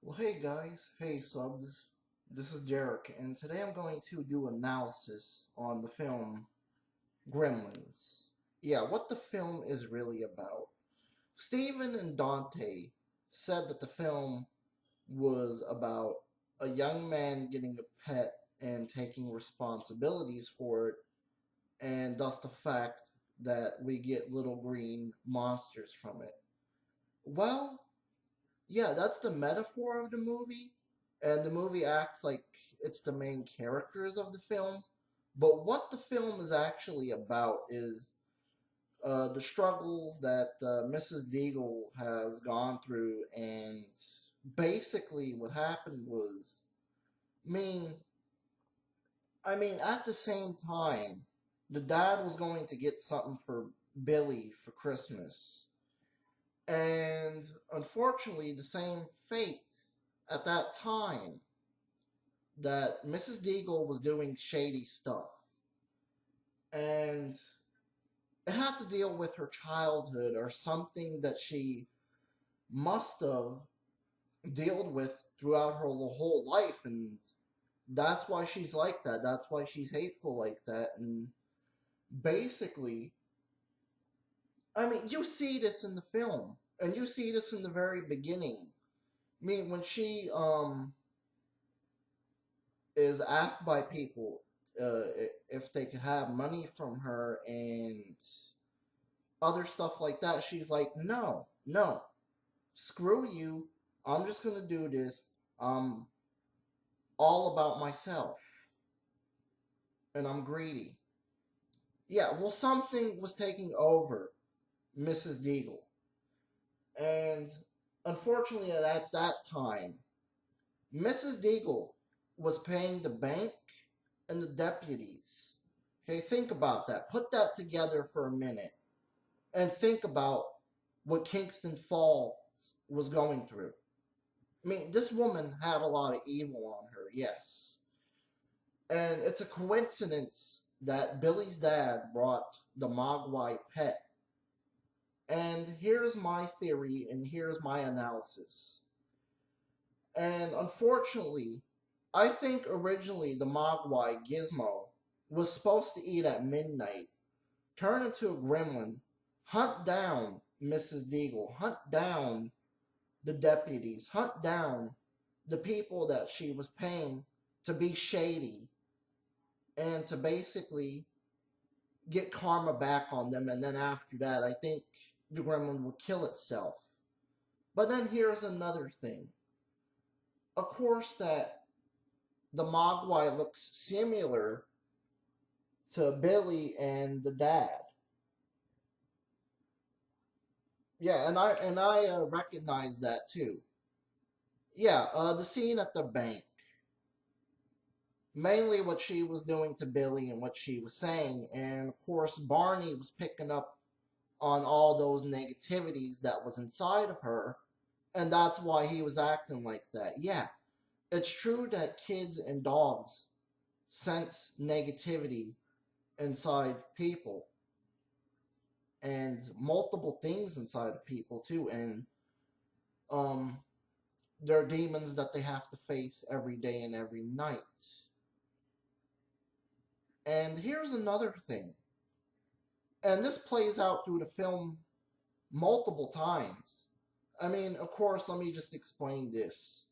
Well, hey guys, hey subs, this is Derek, and today I'm going to do analysis on the film Gremlins. Yeah, what the film is really about. Steven and Dante said that the film was about a young man getting a pet and taking responsibilities for it, and thus the fact that we get little green monsters from it. Well, yeah, that's the metaphor of the movie, and the movie acts like it's the main characters of the film. But what the film is actually about is the struggles that Mrs. Deagle has gone through, and basically what happened was, I mean, at the same time, the dad was going to get something for Billy for Christmas, and unfortunately, the same fate at that time that Mrs. Deagle was doing shady stuff. And it had to deal with her childhood or something that she must have dealt with throughout her whole life. And that's why she's like that. That's why she's hateful like that. And basically, you see this in the film. And you see this in the very beginning. When she is asked by people uh, if they could have money from her and other stuff like that, she's like, no, no, screw you. I'm just gonna do this. I'm all about myself, and I'm greedy. Yeah, well, something was taking over Mrs. Deagle, and unfortunately, at that time, Mrs. Deagle was paying the bank and the deputies. Okay, think about that. Put that together for a minute and think about what Kingston Falls was going through. This woman had a lot of evil on her, yes. And it's a coincidence that Billy's dad brought the Mogwai pet. And here's my theory and here's my analysis. And unfortunately, I think originally the Mogwai Gizmo was supposed to eat at midnight, turn into a gremlin, hunt down Mrs. Deagle, hunt down the deputies, hunt down the people that she was paying to be shady, and to basically get karma back on them. And then after that, I think the gremlin would kill itself. But then here's another thing. Of course, that the Mogwai looks similar to Billy and the dad. Yeah, and I recognize that too. Yeah, the scene at the bank, mainly what she was doing to Billy and what she was saying, and of course Barney was picking up on all those negativities that was inside of her, and that's why he was acting like that. Yeah, it's true that kids and dogs sense negativity inside people and multiple things inside of people too, and um there are demons that they have to face every day and every night. And here's another thing, and this plays out through the film multiple times. Of course, let me just explain this.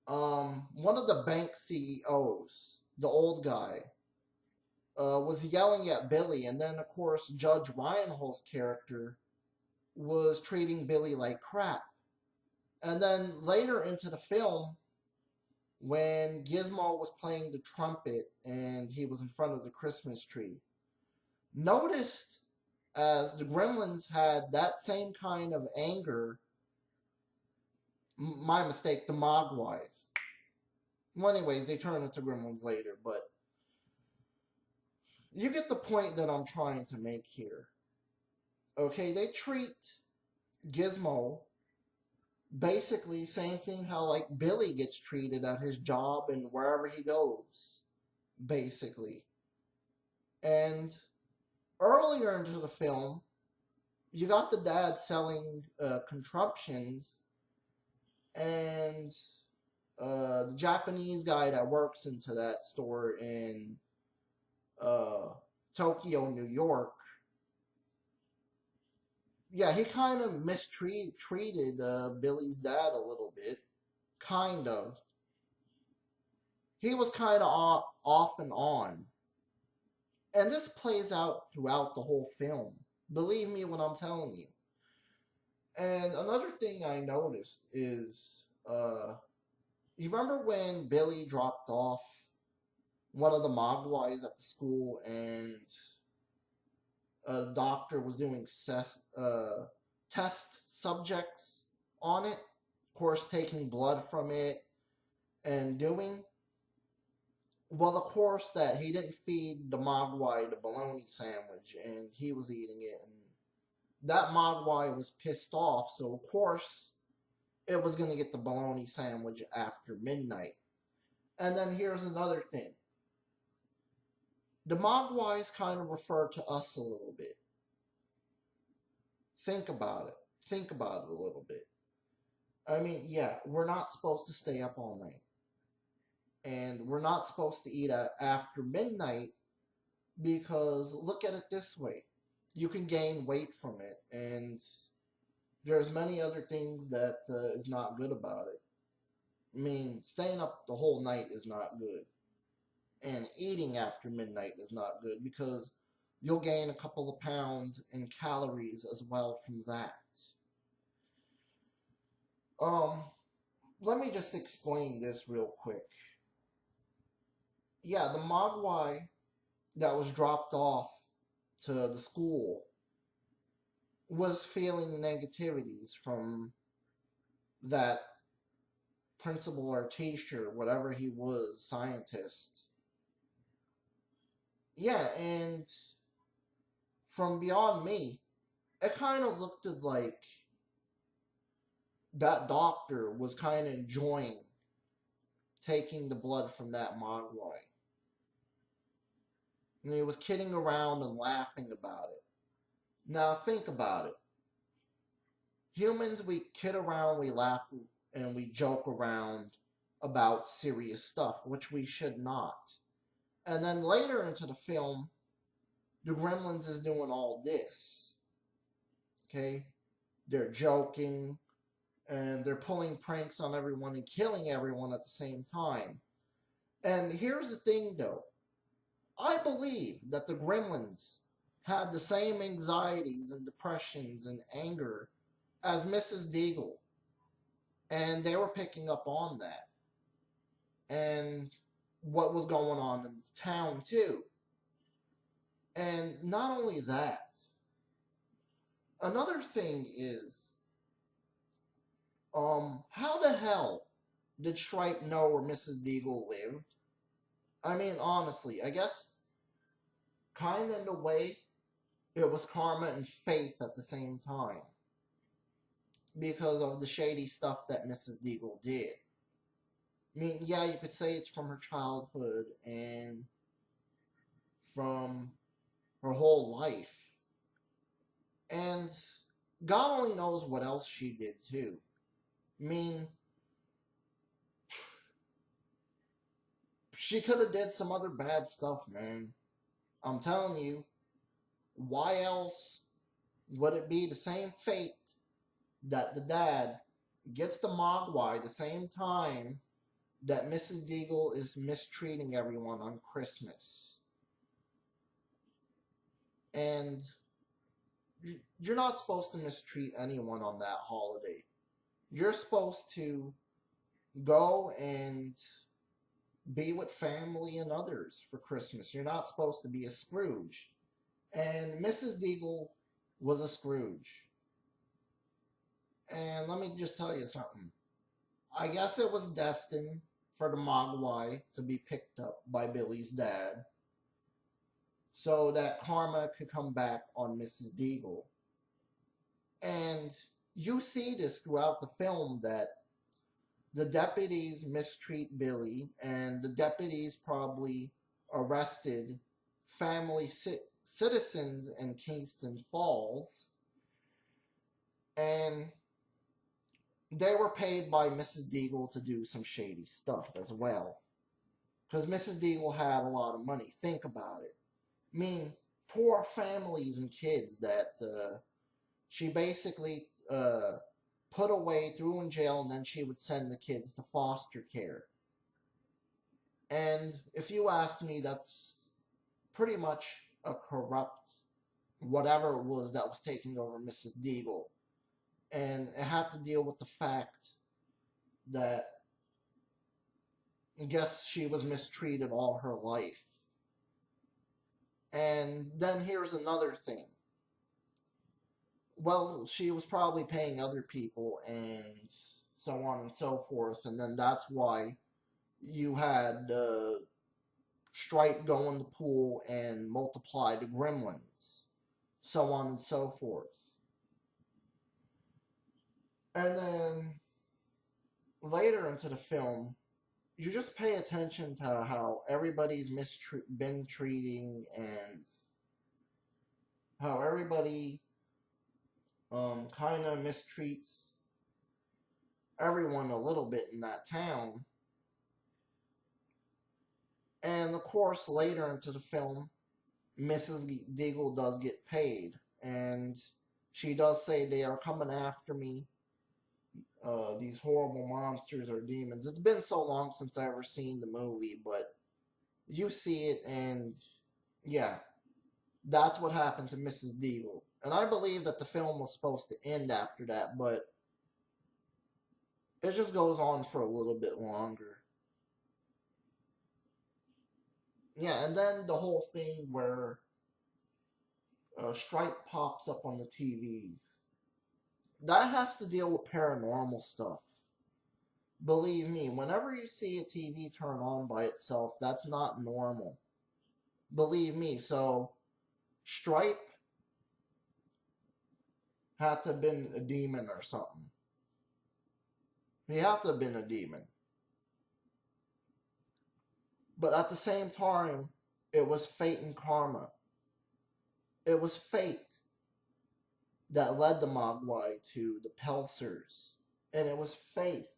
One of the bank CEOs, the old guy, was yelling at Billy, and then of course Judge Reinhold's character was treating Billy like crap. And then later into the film, when Gizmo was playing the trumpet and he was in front of the Christmas tree, noticed as the Gremlins had that same kind of anger. My mistake, the Mogwais. Well, anyways, they turn into Gremlins later, but you get the point that I'm trying to make here. Okay, they treat Gizmo basically same thing how like Billy gets treated at his job and wherever he goes, basically. And earlier into the film, you got the dad selling contraptions And the Japanese guy that works into that store in uh, Tokyo, New York, yeah, he kind of mistreated Billy's dad a little bit. Kind of. He was kind of off and on. And this plays out throughout the whole film. Believe me when I'm telling you. And another thing I noticed is, you remember when Billy dropped off one of the Mogwais at the school and a doctor was doing test subjects on it? Of course, taking blood from it and doing. Well, of course, that he didn't feed the Mogwai the bologna sandwich and he was eating it. And that Mogwai was pissed off, so of course it was going to get the bologna sandwich after midnight. And then here's another thing. The Mogwais kind of refer to us a little bit. Think about it. Think about it a little bit. I mean, yeah, we're not supposed to stay up all night. And we're not supposed to eat after midnight because look at it this way. You can gain weight from it. And there's many other things that is not good about it. I mean, staying up the whole night is not good. And eating after midnight is not good because you'll gain a couple of pounds in calories as well from that. Let me just explain this real quick. Yeah, the Mogwai that was dropped off to the school was feeling negativities from that principal or teacher, whatever he was, scientist. Yeah, and from beyond me, it kind of looked like that doctor was kind of enjoying taking the blood from that Mogwai. And he was kidding around and laughing about it. Now think about it. Humans, we kid around, we laugh, and we joke around about serious stuff, which we should not. And then later into the film, the Gremlins is doing all this. Okay? They're joking, and they're pulling pranks on everyone and killing everyone at the same time. And here's the thing, though. I believe that the Gremlins had the same anxieties and depressions and anger as Mrs. Deagle. And they were picking up on that. And what was going on in town, too. And not only that, another thing is, how the hell did Stripe know where Mrs. Deagle lived? I mean, honestly, I guess kind of in a way, it was karma and faith at the same time. Because of the shady stuff that Mrs. Deagle did. I mean, yeah, you could say it's from her childhood and from her whole life. And God only knows what else she did, too. I mean, she could have did some other bad stuff, man. I'm telling you, why else would it be the same fate that the dad gets the Mogwai the same time that Mrs. Deagle is mistreating everyone on Christmas? And you're not supposed to mistreat anyone on that holiday. You're supposed to go and be with family and others for Christmas. You're not supposed to be a Scrooge. And Mrs. Deagle was a Scrooge. And let me just tell you something. I guess it was destined for the Mogwai to be picked up by Billy's dad so that karma could come back on Mrs. Deagle. And you see this throughout the film that the deputies mistreat Billy, and the deputies probably arrested family citizens in Kingston Falls. And they were paid by Mrs. Deagle to do some shady stuff as well. Because Mrs. Deagle had a lot of money. Think about it. I mean, poor families and kids that she basically put away, threw in jail, and then she would send the kids to foster care. And if you ask me, that's pretty much a corrupt whatever it was that was taking over Mrs. Deagle. And it had to deal with the fact that I guess she was mistreated all her life. And then here's another thing. Well, she was probably paying other people and so on and so forth. And then that's why you had Stripe go in the pool and multiply the Gremlins. So on and so forth. And then later into the film, you just pay attention to how everybody's been treating and how everybody kind of mistreats everyone a little bit in that town. And of course, later into the film, Mrs. Deagle does get paid, and she does say they are coming after me. These horrible monsters or demons. It's been so long since I ever seen the movie, but you see it, and yeah, that's what happened to Mrs. Deagle. And I believe that the film was supposed to end after that, but it just goes on for a little bit longer. Yeah, and then the whole thing where Stripe pops up on the TVs. That has to deal with paranormal stuff. Believe me, whenever you see a TV turn on by itself, that's not normal. Believe me, so Stripe had to have been a demon or something. He had to have been a demon. But at the same time, it was fate and karma. It was fate that led the Mogwai to the Pelsers. And it was faith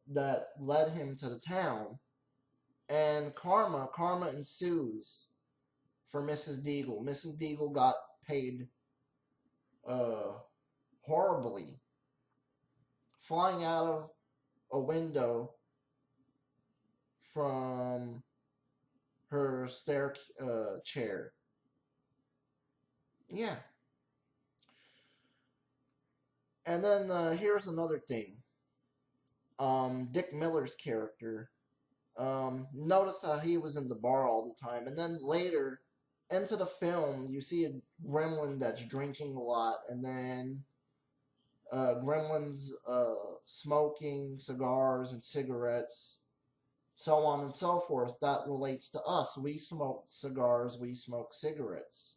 that led him to the town. And karma ensues for Mrs. Deagle. Mrs. Deagle got paid horribly, flying out of a window from her chair. Yeah. And then here's another thing. Dick Miller's character. Notice how he was in the bar all the time, and then later into the film, you see a gremlin that's drinking a lot, and then gremlins smoking cigars and cigarettes, so on and so forth. That relates to us. We smoke cigars, we smoke cigarettes.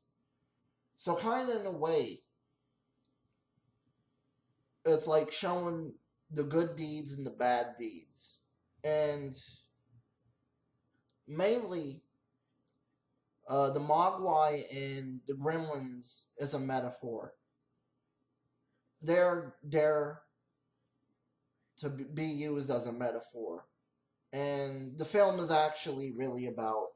So kind of in a way, it's like showing the good deeds and the bad deeds. And mainly, the Mogwai and the Gremlins is a metaphor. They're there to be used as a metaphor. And the film is actually really about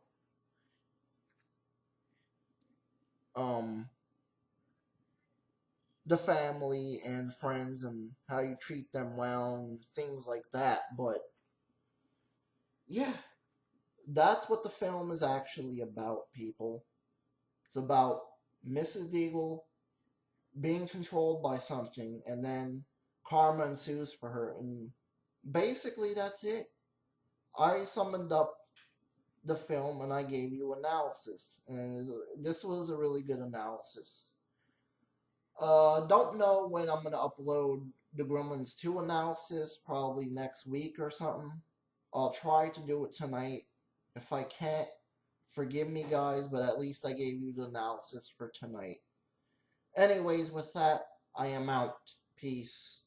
the family and friends and how you treat them well and things like that. But yeah, that's what the film is actually about, people. It's about Mrs. Deagle being controlled by something, and then karma ensues for her. And basically, that's it. I summoned up the film and I gave you analysis. And this was a really good analysis. Don't know when I'm going to upload the Gremlins 2 analysis, probably next week or something. I'll try to do it tonight. If I can't, forgive me guys, but at least I gave you the analysis for tonight. Anyways, with that, I am out. Peace.